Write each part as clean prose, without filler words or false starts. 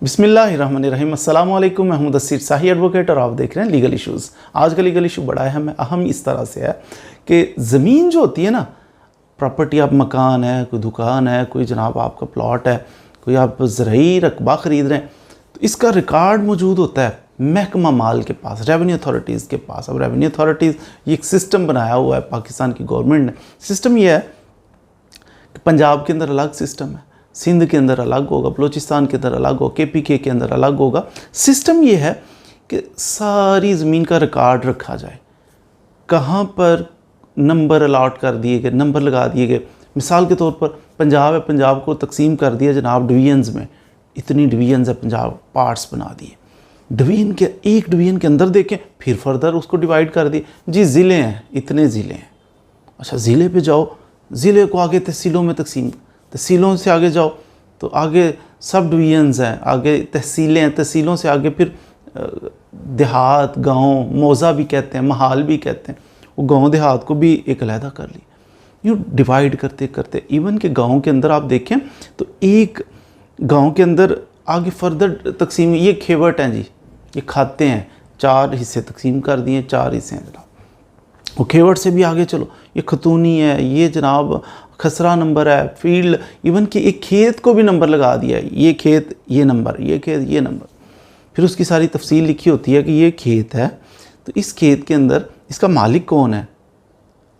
बिस्मिल्लाहिर्रहमानिर्रहीम। अस्सलाम वालेकुम। मैं मुदस्सिर शाही एडवोकेट और आप देख रहे हैं लीगल इश्यूज़। आज का लीगल इशू बड़ा अहम इस तरह से है कि ज़मीन जो होती है ना, प्रॉपर्टी, आप मकान है, कोई दुकान है, कोई जनाब आपका प्लॉट है, कोई आप ज़रई रकबा ख़रीद रहे हैं, तो इसका रिकॉर्ड मौजूद होता है महकमा माल के पास, रेवेन्यू अथॉरिटीज़ के पास। अब रेवेन्यू अथॉरिटीज़ ये एक सिस्टम बनाया हुआ है पाकिस्तान की गवर्नमेंट ने। सिस्टम ये है कि पंजाब के अंदर अलग सिस्टम है, सिंध के अंदर अलग होगा, बलूचिस्तान के अंदर अलग होगा, KPK के अंदर अलग होगा। सिस्टम ये है कि सारी ज़मीन का रिकॉर्ड रखा जाए, कहाँ पर नंबर अलाट कर दिए गए, नंबर लगा दिए गए। मिसाल के तौर पर पंजाब है, पंजाब को तकसीम कर दिया जनाब डिवीजन्स में, इतनी डिवीजन्स है पंजाब, पार्ट्स बना दिए। डिवीजन के एक डिवीजन के अंदर देखें, फिर फर्दर उसको डिवाइड कर दिए जी, ज़िले हैं, इतने ज़िले हैं। अच्छा, ज़िले पे जाओ, ज़िले को आगे तहसीलों में तकसीम, तहसीलों से आगे जाओ तो आगे सब डिवीजन्स हैं, आगे तहसीलें हैं, तहसीलों से आगे फिर देहात, गांव, मौज़ा भी कहते हैं, महाल भी कहते हैं। वो गांव देहात को भी एक अलहदा कर लिया। यूँ डिवाइड करते करते इवन के गांव के अंदर आप देखें तो एक गांव के अंदर आगे फर्दर तकसीम, ये खेवट हैं जी, ये खाते हैं, 4 हिस्से तकसीम कर दिए, 4 हिस्से हैं जनाब। वो खेवट से भी आगे चलो, ये खतूनी है, ये जनाब खसरा नंबर है, फील्ड, इवन कि एक खेत को भी नंबर लगा दिया है, ये खेत ये नंबर, ये खेत ये नंबर। फिर उसकी सारी तफसील लिखी होती है कि ये खेत है तो इस खेत के अंदर इसका मालिक कौन है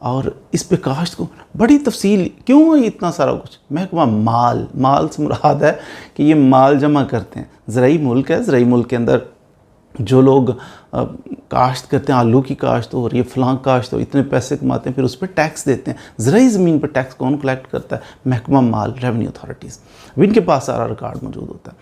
और इस पे काश्त को, बड़ी तफसील। क्यों है इतना सारा कुछ? महकमा माल, माल से मुराद है कि ये माल जमा करते हैं। ज़रई मुल्क है, ज़रई मुल्क के अंदर जो लोग काश्त करते हैं, आलू की काश्त हो रही है, फलां काश्त हो, इतने पैसे कमाते हैं, फिर उस पर टैक्स देते हैं। ज़रई ज़मीन पर टैक्स कौन कलेक्ट करता है? महकमा माल, रेवेन्यू अथॉरिटीज़। अब इनके पास सारा रिकॉर्ड मौजूद होता है।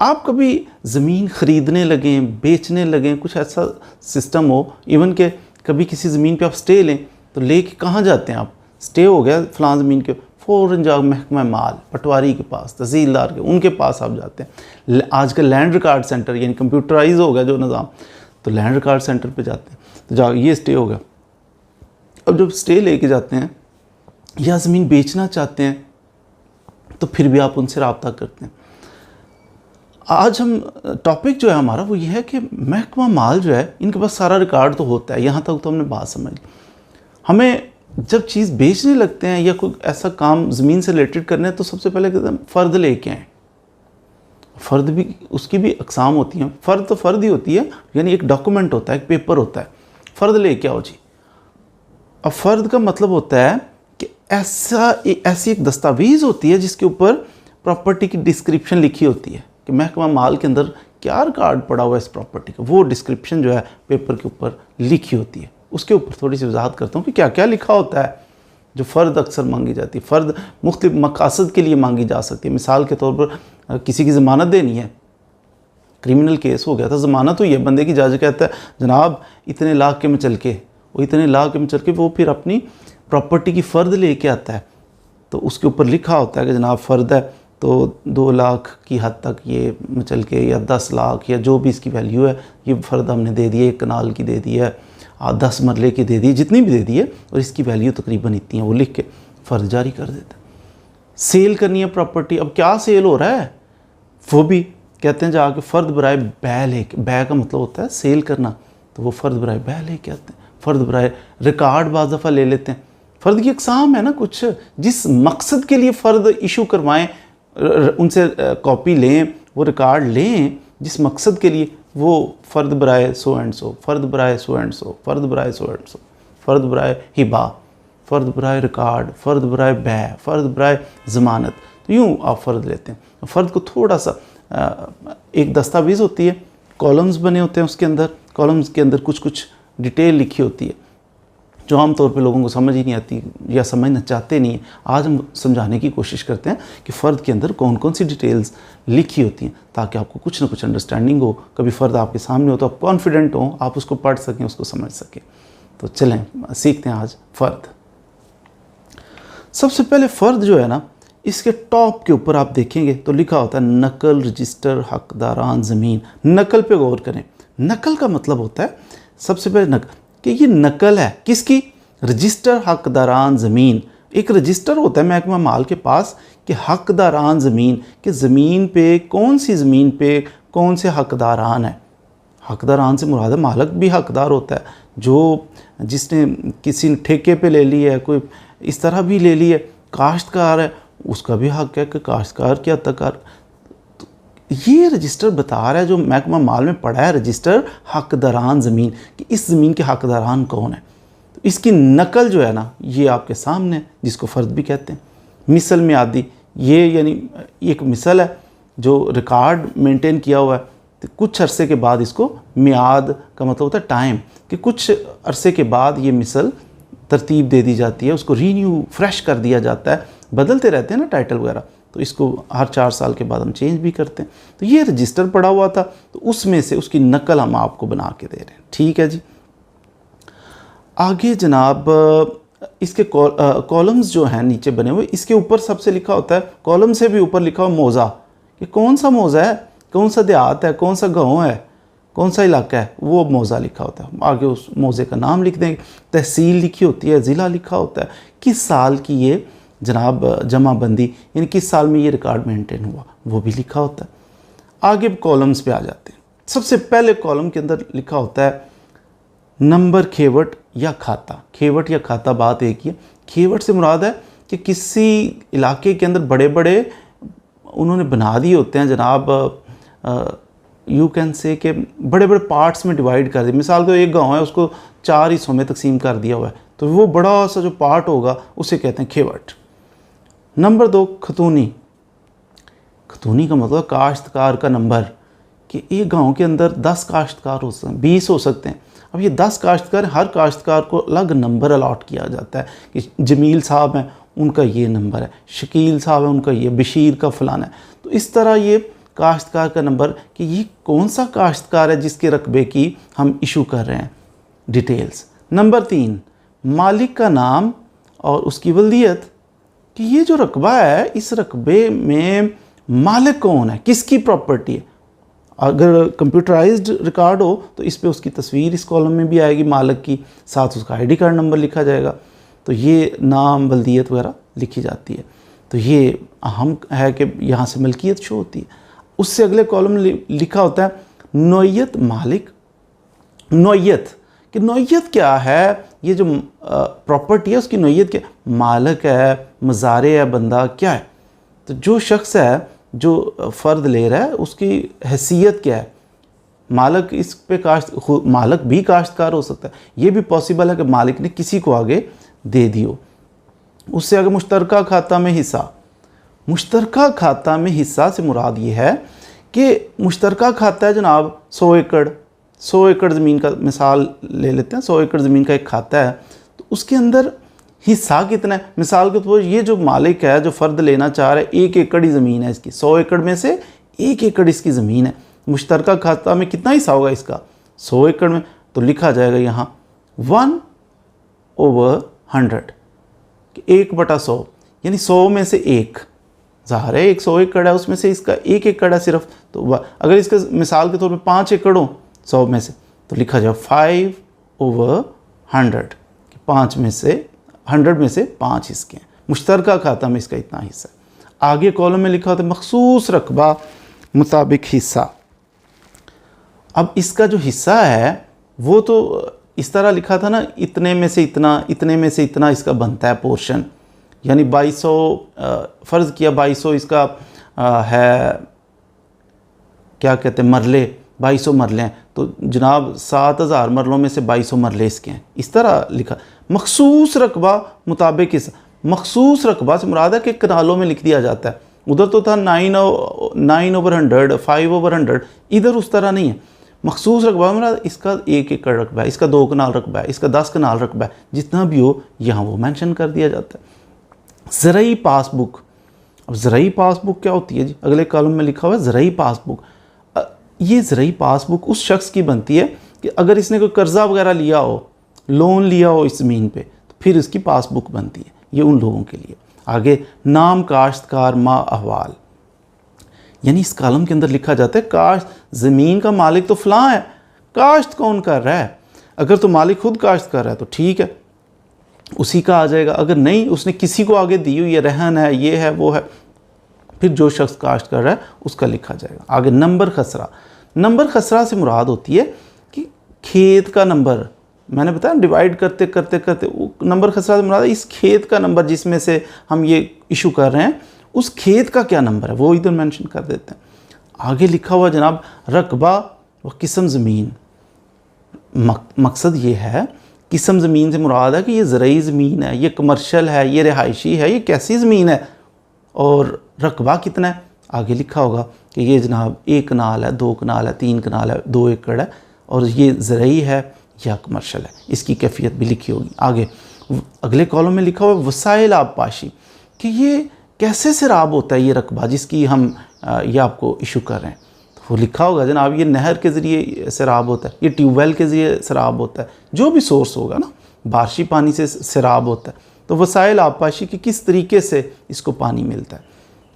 आप कभी ज़मीन ख़रीदने लगें, बेचने लगें, कुछ ऐसा सिस्टम हो, इवन के कभी किसी ज़मीन पे आप स्टे लें तो ले के कहाँ जाते हैं आप? स्टे हो गया फ़लाँ ज़मीन के, फ़ौरन जाओ महकमा माल, पटवारी के पास, तहसीलदार के, उनके पास आप जाते हैं। आजकल लैंड रिकॉर्ड सेंटर यानी कंप्यूटराइज हो गया जो निज़ाम, तो लैंड रिकॉर्ड सेंटर पे जाते हैं, तो जाओ ये स्टे हो गया। अब जब स्टे लेके जाते हैं या ज़मीन बेचना चाहते हैं तो फिर भी आप उनसे रब्ता करते हैं। आज हम टॉपिक जो है हमारा वो ये है कि महकमा माल जो है, इनके पास सारा रिकॉर्ड तो होता है, यहाँ तक तो हमने बात समझ ली। हमें जब चीज़ बेचने लगते हैं या कोई ऐसा काम ज़मीन से रिलेटेड करने हैं तो सबसे पहले कहते हैं फ़र्द लेके आएँ। फ़र्द भी, उसकी भी अक़साम होती हैं। फ़र्द तो फ़र्द ही होती है, यानी एक डॉक्यूमेंट होता है, एक पेपर होता है, फ़र्द लेके आओ जी। अब फ़र्द का मतलब होता है कि ऐसी एक दस्तावेज़ होती है जिसके ऊपर प्रॉपर्टी की डिस्क्रिप्शन लिखी होती है कि महकमा माल के अंदर क्या रिकॉर्ड पड़ा हुआ है इस प्रॉपर्टी का। वो डिस्क्रिप्शन जो है पेपर के ऊपर लिखी होती है। उसके ऊपर थोड़ी सी वजाहत करता हूँ कि क्या क्या लिखा होता है। जो फ़र्द अक्सर मांगी जाती है, फ़र्द मुख्तलिफ मकासद के लिए मांगी जा सकती है। मिसाल के तौर पर किसी की ज़मानत देनी है, क्रिमिनल केस हो गया था, ज़मानत हुई है, बंदे की जज कहता है जनाब इतने लाख के में चल के, वो इतने लाख के में चल के वो फिर अपनी प्रॉपर्टी की फ़र्द लेके आता है, तो उसके ऊपर लिखा होता है कि जनाब फ़र्द है तो 2 लाख की हद तक ये मचल के, या 10 लाख, या जो भी इसकी वैल्यू है, ये फ़र्द हमने दे दिए, 1 कनाल की दे दी है, 10 मरले की दे दी, जितनी भी दे दी है, और इसकी वैल्यू तकरीबन इतनी है, वो लिख के फ़र्द जारी कर देता है। सेल करनी है प्रॉपर्टी, अब क्या सेल हो रहा है वो भी कहते हैं जाके फ़र्द बराए बै लेके, बै का मतलब होता है सेल करना, तो वो फ़र्द बराए बै लेके आते हैं। फ़र्द बराए रिकॉर्ड बाज़ दफ़ा ले लेते हैं। फ़र्द की अक़साम है ना कुछ, जिस मकसद के लिए फ़र्द इशू करवाएं, उनसे कॉपी लें, वो रिकॉर्ड लें जिस मकसद के लिए, वो फ़र्द बराए सो एंड सो, फ़र्द बराए सो एंड सो, फ़र्द बराए सो एंड सो, फ़र्द बराए हिबा, फ़र्द बराए रिकॉर्ड, फ़र्द बराए बै, फ़र्द बराए ज़मानत। तो यूँ आप फ़र्द लेते हैं। फ़र्द को थोड़ा सा एक दस्तावेज़ होती है, कॉलम्स बने होते हैं उसके अंदर, कॉलम्स के अंदर कुछ कुछ डिटेल लिखी होती है जो आमतौर पे लोगों को समझ ही नहीं आती या समझना चाहते नहीं हैं। आज हम समझाने की कोशिश करते हैं कि फ़र्द के अंदर कौन कौन सी डिटेल्स लिखी होती हैं, ताकि आपको कुछ ना कुछ अंडरस्टैंडिंग हो। कभी फ़र्द आपके सामने हो तो आप कॉन्फिडेंट हो, आप उसको पढ़ सकें, उसको समझ सकें। तो चलें सीखते हैं आज फ़र्द। सबसे पहले फ़र्द जो है ना, इसके टॉप के ऊपर आप देखेंगे तो लिखा होता है नकल रजिस्टर हकदारान ज़मीन। नकल पे गौर करें। नकल का मतलब होता है सबसे पहले नकल, कि ये नकल है किसकी? रजिस्टर हकदारान ज़मीन। एक रजिस्टर होता है महकमा माल के पास कि हकदारान ज़मीन, कि ज़मीन पे कौन सी ज़मीन पे कौन से हकदारान है। हकदारान से मुराद है मालिक भी हकदार होता है, जो जिसने किसी ने ठेके पे ले ली है, कोई इस तरह भी ले ली है। काश्तकार है, उसका भी हक है कि काश्तकार क्या तकार। तो ये रजिस्टर बता रहा है, जो महकमा माल में पढ़ा है रजिस्टर हकदारान ज़मीन, कि इस ज़मीन के हकदारान कौन है। तो इसकी नकल जो है ना, ये आपके सामने है, जिसको फ़र्द भी कहते हैं। मिसल में आदि, ये यानी एक मिसल है जो रिकॉर्ड मेंटेन किया हुआ है। तो कुछ अरसे के बाद इसको मियाद का मतलब होता है टाइम, कि कुछ अरसे के बाद ये मिसल तरतीब दे दी जाती है, उसको रीन्यू फ्रेश कर दिया जाता है। बदलते रहते हैं ना टाइटल वगैरह, तो इसको हर 4 साल के बाद हम चेंज भी करते हैं। तो ये रजिस्टर पड़ा हुआ था, तो उसमें से उसकी नकल हम आपको बना के दे रहे हैं। ठीक है जी। आगे जनाब इसके कॉलम्स जो हैं नीचे बने हुए, इसके ऊपर सबसे लिखा होता है, कॉलम से भी ऊपर लिखा हुआ मौज़ा, कि कौन सा मौज़ा है, कौन सा देहात है, कौन सा गाँव है, कौन सा इलाका है, वो मौज़ा लिखा होता है। आगे उस मौज़े का नाम लिख देंगे, तहसील लिखी होती है, ज़िला लिखा होता है, किस साल की ये जनाब जमाबंदी, यानी किस साल में ये रिकॉर्ड मेंटेन हुआ, वो भी लिखा होता है। आगे कॉलम्स पे आ जाते हैं। सबसे पहले कॉलम के अंदर लिखा होता है नंबर खेवट या खाता। खेवट या खाता बात एक ही है। खेवट से मुराद है कि किसी इलाके के अंदर बड़े बड़े उन्होंने बना दिए होते हैं जनाब, यू कैन से कि बड़े बड़े पार्ट्स में डिवाइड कर दिए। मिसाल तो एक गांव है, उसको 4 हिस्सों में तकसीम कर दिया हुआ है, तो वो बड़ा सा जो पार्ट होगा उसे कहते हैं खेवट। नंबर 2 खतूनी। खतूनी का मतलब काश्तकार का नंबर, कि एक गांव के अंदर 10 काश्तकार हो सकते हैं, 20 हो सकते हैं। अब ये 10 काश्तकार, हर काश्तकार को अलग नंबर अलॉट किया जाता है कि जमील साहब हैं, उनका ये नंबर है, शकील साहब है, उनका ये, बशीर का फ़लाना है। तो इस तरह ये काश्तकार का नंबर, कि ये कौन सा काश्तकार है जिसके रकबे की हम इशू कर रहे हैं, डिटेल्स। नंबर 3 मालिक का नाम और उसकी वल्दियत, कि ये जो रकबा है, इस रकबे में मालिक कौन है, किसकी प्रॉपर्टी है। अगर कंप्यूटराइज्ड रिकॉर्ड हो तो इस पे उसकी तस्वीर इस कॉलम में भी आएगी मालिक की, साथ उसका आईडी कार्ड नंबर लिखा जाएगा। तो ये नाम, वल्दियत वगैरह लिखी जाती है। तो ये अहम है कि यहाँ से मलकियत शो होती है। उससे अगले कॉलम लिखा होता है नौइयत मालिक। नौइयत, कि नौइयत क्या है, ये जो प्रॉपर्टी है उसकी नौइयत क्या, मालिक है, मज़ारे है, बंदा क्या है। तो जो शख्स है जो फ़र्द ले रहा है उसकी हैसियत क्या है। मालिक इस पे मालिक भी काश्तकार हो सकता है, ये भी पॉसिबल है कि मालिक ने किसी को आगे दे दी हो। उससे आगे मुश्तरका खाता में हिस्सा। मुश्तरका खाता में हिस्सा से मुराद ये है कि मुश्तरका खाता है जनाब 100 एकड़, 100 एकड़ ज़मीन का मिसाल ले लेते हैं, 100 एकड़ ज़मीन का एक खाता है, तो उसके अंदर हिस्सा कितना है। मिसाल के तौर पर ये जो मालिक है, जो फ़र्द लेना चाह रहा है, 1 एकड़ ही ज़मीन है इसकी, 100 एकड़ में से 1 एकड़ इसकी ज़मीन है। मुश्तरका खाता में कितना हिस्सा होगा इसका, 100 एकड़ में, तो लिखा जाएगा यहाँ 1/100, 1/100, यानी 100 में से 1। ज़ाहिर है 100 एकड़ है, उसमें से इसका 1 एकड़ है सिर्फ। तो अगर इसका मिसाल के तौर पे 5 एकड़ हो 100 में से, तो लिखा जाए 5/100, 5 में से 100 में से 5 हिस्से हैं। मुश्तरका खाता में इसका इतना हिस्सा है। आगे कॉलम में लिखा होता है मखसूस रकबा मुताबिक हिस्सा। अब इसका जो हिस्सा है वो तो इस तरह लिखा था ना, इतने में से इतना, इतने में से इतना इसका बनता है पोर्शन, यानी 2200 फ़र्ज़ किया 2200 इसका है, क्या कहते हैं, मरले, 2200 मरले हैं, तो जनाब 7000 मरलों में से 2200 मरले इसके हैं। इस तरह लिखा। मखसूस रकबा मुताबिक हिस्सा। मखसूस रकबा से मुराद है कि कनालों में लिख दिया जाता है। उधर तो था 9/100, 5/100, इधर उस तरह नहीं है। मखसूस रकबा में इसका 1 एकड़ रकबा है, इसका 2 कनाल रकबा है, इसका 10 कनाल रकबा है, जितना भी हो यहाँ वो मेंशन कर दिया जाता है। ज़रई पासबुक। अब ज़रई पासबुक क्या होती है जी, अगले कॉलम में लिखा हुआ है ज़रई पासबुक। ये ज़रई पासबुक उस शख्स की बनती है कि अगर इसने कोई कर्ज़ा वगैरह लिया हो, लोन लिया हो इस ज़मीन पे, तो फिर इसकी पासबुक बनती है। ये उन लोगों के लिए। आगे नाम काश्तकार मा अहवाल, यानी इस कॉलम के अंदर लिखा जाता है काश्त, ज़मीन का मालिक तो फ़लाँ है, काश्त कौन कर रहा है। अगर तो मालिक खुद काश्त कर रहा है तो ठीक है, उसी का आ जाएगा। अगर नहीं, उसने किसी को आगे दी हुई है, रहन है, ये है, वो है, फिर जो शख्स काश्त कर रहा है उसका लिखा जाएगा। आगे नंबर खसरा। नंबर खसरा से मुराद होती है कि खेत का नंबर, मैंने बताया डिवाइड करते करते करते नंबर खसरा से मुराद है इस खेत का नंबर जिसमें से हम ये इशू कर रहे हैं, उस खेत का क्या नंबर है वो इधर मेंशन कर देते हैं। आगे लिखा हुआ जनाब रकबा व किस्म ज़मीन। मकसद ये है, किस्म ज़मीन से मुराद है कि ये ज़रई ज़मीन है, ये कमर्शियल है, ये रिहायशी है, ये कैसी ज़मीन है, और रकबा कितना है आगे लिखा होगा कि ये जनाब 1 कनाल है, 2 कनाल है, 3 कनाल है, 2 एकड़ है, और ये ज़रई है या कमर्शियल है, इसकी कैफियत भी लिखी होगी। आगे अगले कॉलम में लिखा हुआ वसाइल आबपाशी कि ये कैसे सैराब होता है ये रकबा जिसकी हम ये आपको इशू कर रहे हैं। तो वो लिखा होगा जनाब ये नहर के ज़रिए सैराब होता है, ये ट्यूबवेल के ज़रिए सैराब होता है, जो भी सोर्स होगा ना, बारिशी पानी से सैराब होता है। तो वसाइल आबपाशी की किस तरीके से इसको पानी मिलता है।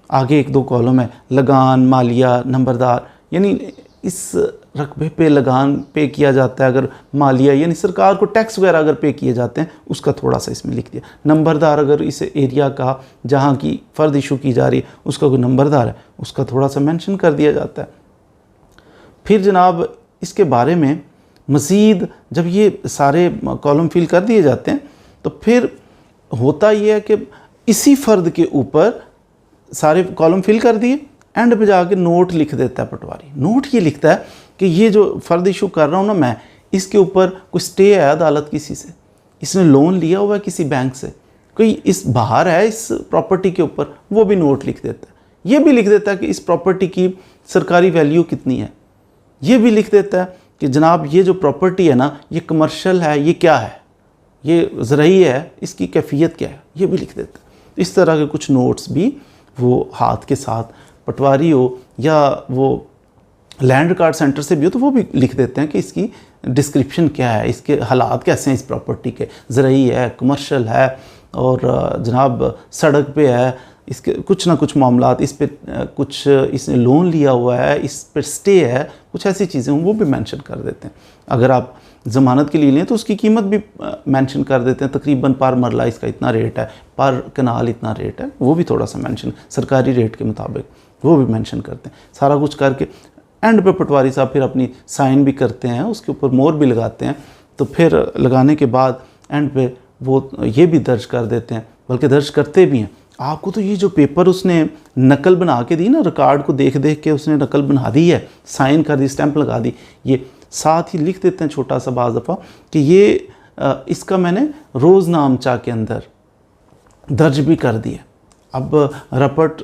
आगे 1-2 कॉलम है लगान, मालिया, नंबरदार, यानी इस रकबे पे लगान पे किया जाता है, अगर मालिया यानी सरकार को टैक्स वगैरह अगर पे किए जाते हैं उसका थोड़ा सा इसमें लिख दिया। नंबरदार अगर इस एरिया का जहाँ की फ़र्द इशू की जा रही है उसका कोई नंबरदार है उसका थोड़ा सा मेंशन कर दिया जाता है। फिर जनाब इसके बारे में मज़ीद जब ये सारे कॉलम फिल कर दिए जाते हैं तो फिर होता ये है कि इसी फ़र्द के ऊपर सारे कॉलम फिल कर दिए, एंड पे जाके नोट लिख देता है पटवारी। नोट ये लिखता है कि ये जो फ़र्द इशू कर रहा हूँ ना मैं, इसके ऊपर कोई स्टे है अदालत किसी से, इसने लोन लिया हुआ है किसी बैंक से, कोई इस बाहर है इस प्रॉपर्टी के ऊपर, वो भी नोट लिख देता है। ये भी लिख देता है कि इस प्रॉपर्टी की सरकारी वैल्यू कितनी है। ये भी लिख देता है कि जनाब ये जो प्रॉपर्टी है ना ये कमर्शियल है, ये क्या है, ये ज़रई है, इसकी कैफियत क्या है, ये भी लिख देता है। इस तरह के कुछ नोट्स भी वो हाथ के साथ पटवारी हो या वो लैंड रिकॉर्ड सेंटर से भी हो तो वो भी लिख देते हैं कि इसकी डिस्क्रिप्शन क्या है, इसके हालात कैसे हैं इस प्रॉपर्टी के, ज़रई है, कमर्शियल है, और जनाब सड़क पे है, इसके कुछ ना कुछ मामलात, इस पे कुछ इसने लोन लिया हुआ है, इस पर स्टे है, कुछ ऐसी चीज़ें वो भी मेंशन कर देते हैं। अगर आप ज़मानत के लिए लें तो उसकी कीमत भी मेंशन कर देते हैं, तकरीबन पर मरला इसका इतना रेट है, पर कनाल इतना रेट है, वो भी थोड़ा सा मेंशन सरकारी रेट के मुताबिक वो भी मेंशन करते हैं। सारा कुछ करके एंड पे पटवारी साहब फिर अपनी साइन भी करते हैं, उसके ऊपर मोहर भी लगाते हैं। तो फिर लगाने के बाद एंड पे वो ये भी दर्ज कर देते हैं, बल्कि दर्ज करते भी हैं। आपको तो ये जो पेपर उसने नकल बना के दी ना, रिकॉर्ड को देख देख के उसने नकल बना दी है, साइन कर दी, स्टैंप लगा दी, ये साथ ही लिख देते हैं छोटा सा बाज़ दफ़ा कि ये इसका मैंने रोज़नामचा के अंदर दर्ज भी कर दिया। अब रपट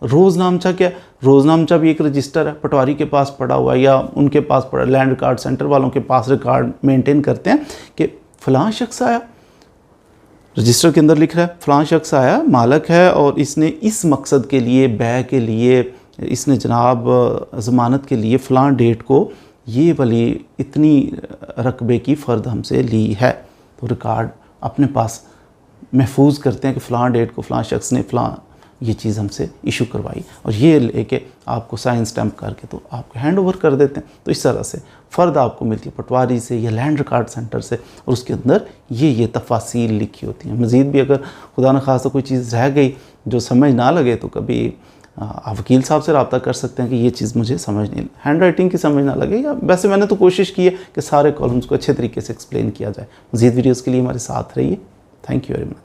रोज़नामचा क्या, रोज़नामचा भी एक रजिस्टर है, पटवारी के पास पड़ा हुआ है या उनके पास पड़ा, लैंड रिकॉर्ड सेंटर वालों के पास रिकॉर्ड मेंटेन करते हैं कि फ़लाँ शख्स आया, रजिस्टर के अंदर लिख रहा है फ़लाँ शख्स आया, मालक है, और इसने इस मकसद के लिए, बै के लिए, इसने जनाब ज़मानत के लिए फ़लाँ डेट को ये वाली इतनी रकबे की फ़र्द हमसे ली है। तो रिकॉर्ड अपने पास महफूज करते हैं कि फ़लाँ डेट को फ़लाँ शख्स ने फ़लाँ ये चीज़ हमसे इशू करवाई, और ये लेके आपको साइन स्टैम्प करके तो आपको हैंड ओवर कर देते हैं। तो इस तरह से फ़र्द आपको मिलती है पटवारी से या लैंड रिकॉर्ड सेंटर से, और उसके अंदर ये तफासील लिखी होती हैं। मज़ीद भी अगर खुदा न खास्ता कोई चीज़ रह गई जो समझ ना लगे तो कभी आप वकील साहब से रब्ता कर सकते हैं कि ये चीज़ मुझे समझ नहीं, हैंड राइटिंग की समझ ना लगे, या वैसे मैंने तो कोशिश की है कि सारे कॉलम्स को अच्छे तरीके से एक्सप्लेन किया जाए। मज़ीद वीडियोज़ के लिए हमारे साथ रहिए। Thank you very much.